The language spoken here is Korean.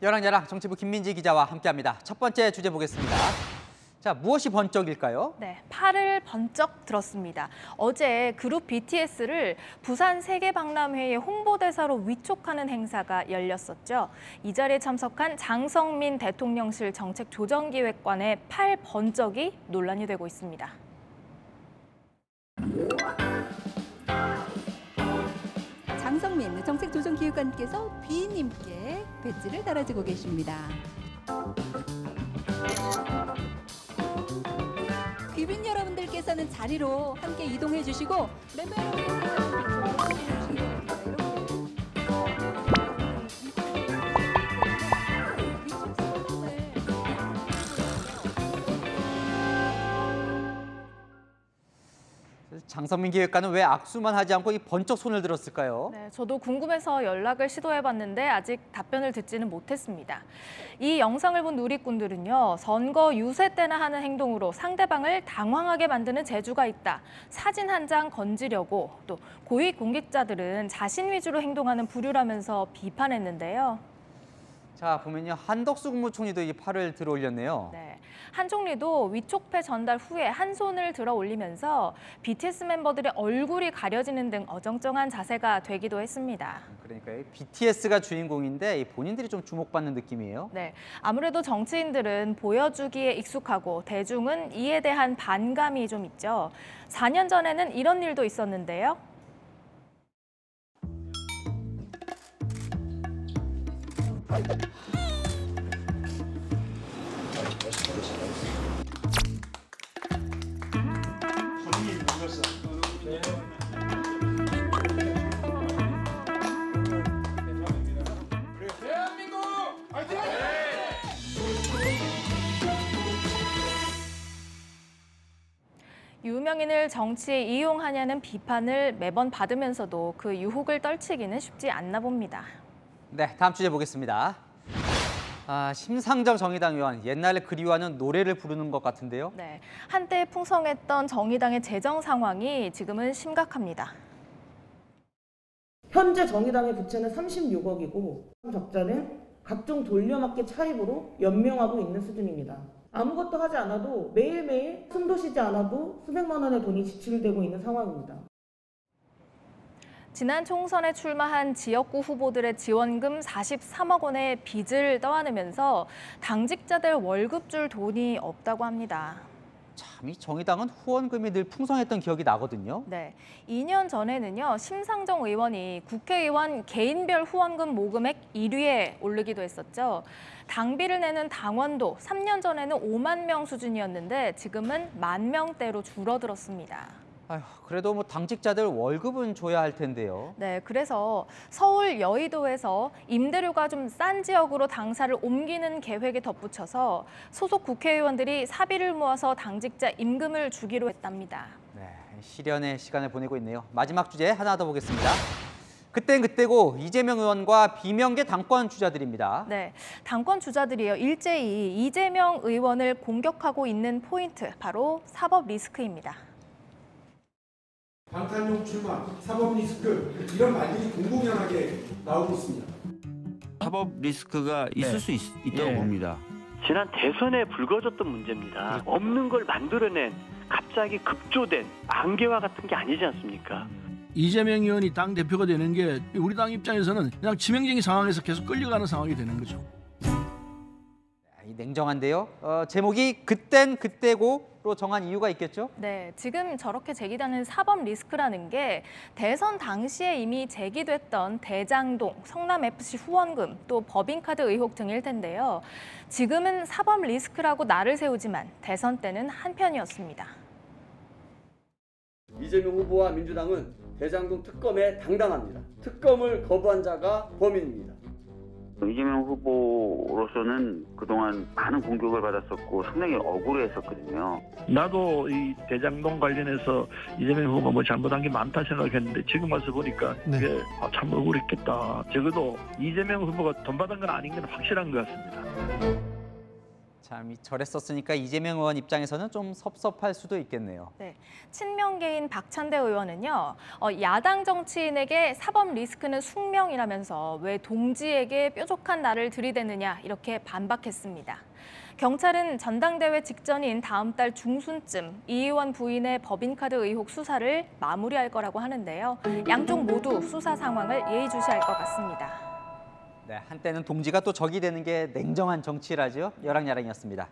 여랑야랑 정치부 김민지 기자와 함께합니다. 첫 번째 주제 보겠습니다. 자, 무엇이 번쩍일까요? 네, 팔을 번쩍 들었습니다. 어제 그룹 BTS를 부산 세계박람회의 홍보대사로 위촉하는 행사가 열렸었죠. 이 자리에 참석한 장성민 대통령실 정책조정기획관의 팔 번쩍이 논란이 되고 있습니다. 장성민 정책조정기획관께서 비님께 배지를 달아주고 계십니다. 귀빈 여러분들께서는 자리로 함께 이동해 주시고 장성민 기획관은 왜 악수만 하지 않고 이 번쩍 손을 들었을까요? 네, 저도 궁금해서 연락을 시도해봤는데 아직 답변을 듣지는 못했습니다. 이 영상을 본 누리꾼들은요, 선거 유세 때나 하는 행동으로 상대방을 당황하게 만드는 재주가 있다. 사진 한 장 건지려고 또 고위 공직자들은 자신 위주로 행동하는 부류라면서 비판했는데요. 자, 보면요. 한덕수 국무총리도 이 팔을 들어 올렸네요. 네, 한 총리도 위촉패 전달 후에 한 손을 들어 올리면서 BTS 멤버들의 얼굴이 가려지는 등 어정쩡한 자세가 되기도 했습니다. 그러니까 BTS가 주인공인데 본인들이 좀 주목받는 느낌이에요. 네, 아무래도 정치인들은 보여주기에 익숙하고 대중은 이에 대한 반감이 좀 있죠. 4년 전에는 이런 일도 있었는데요. 유명인을 정치에 이용하냐는 비판을 매번 받으면서도 그 유혹을 떨치기는 쉽지 않나 봅니다. 네, 다음 주제 보겠습니다. 심상정 정의당 의원, 옛날에 그리워하는 노래를 부르는 것 같은데요. 네, 한때 풍성했던 정의당의 재정 상황이 지금은 심각합니다. 현재 정의당의 부채는 36억이고 적자는 각종 돌려막기 차입으로 연명하고 있는 수준입니다. 아무것도 하지 않아도 매일매일 숨도 쉬지 않아도 수백만 원의 돈이 지출되고 있는 상황입니다. 지난 총선에 출마한 지역구 후보들의 지원금 43억 원의 빚을 떠안으면서 당직자들 월급 줄 돈이 없다고 합니다. 참, 이 정의당은 후원금이 늘 풍성했던 기억이 나거든요. 네, 2년 전에는요, 심상정 의원이 국회의원 개인별 후원금 모금액 1위에 오르기도 했었죠. 당비를 내는 당원도 3년 전에는 5만 명 수준이었는데 지금은 10,000명대로 줄어들었습니다. 아휴, 그래도 당직자들 월급은 줘야 할 텐데요. 네, 그래서 서울 여의도에서 임대료가 좀 싼 지역으로 당사를 옮기는 계획에 덧붙여서 소속 국회의원들이 사비를 모아서 당직자 임금을 주기로 했답니다. 네, 실연의 시간을 보내고 있네요. 마지막 주제 하나 더 보겠습니다. 그땐 그때고 이재명 의원과 비명계 당권 주자들입니다. 네, 당권 주자들이요, 일제히 이재명 의원을 공격하고 있는 포인트, 바로 사법 리스크입니다. 방탄용 출마, 사법 리스크 이런 말들이 공공연하게 나오고 있습니다. 사법 리스크가 있을 수 있다고 봅니다. 지난 대선에 불거졌던 문제입니다. 없는 걸 만들어낸 갑자기 급조된 안개와 같은 게 아니지 않습니까? 이재명 의원이 당 대표가 되는 게 우리 당 입장에서는 그냥 치명적인 상황에서 계속 끌려가는 상황이 되는 거죠. 냉정한데요. 제목이 그땐 그때고로 정한 이유가 있겠죠? 네, 지금 저렇게 제기되는 사법 리스크라는 게 대선 당시에 이미 제기됐던 대장동, 성남FC 후원금, 또 법인카드 의혹 등일 텐데요. 지금은 사법 리스크라고 날을 세우지만 대선 때는 한편이었습니다. 이재명 후보와 민주당은 대장동 특검에 당당합니다. 특검을 거부한 자가 범인입니다. 이재명 후보로서는 그동안 많은 공격을 받았었고 상당히 억울했었거든요. 나도 이 대장동 관련해서 이재명 후보가 뭐 잘못한 게 많다 생각했는데 지금 와서 보니까 그게 참 억울했겠다. 적어도 이재명 후보가 돈 받은 건 아닌 건 확실한 것 같습니다. 참 저랬었으니까 이재명 의원 입장에서는 좀 섭섭할 수도 있겠네요. 네, 친명계인 박찬대 의원은요, 야당 정치인에게 사법 리스크는 숙명이라면서 왜 동지에게 뾰족한 날을 들이대느냐 이렇게 반박했습니다. 경찰은 전당대회 직전인 다음 달 중순쯤 이 의원 부인의 법인카드 의혹 수사를 마무리할 거라고 하는데요. 양쪽 모두 수사 상황을 예의주시할 것 같습니다. 네, 한때는 동지가 또 적이 되는 게 냉정한 정치라죠. 열왕야랑이었습니다.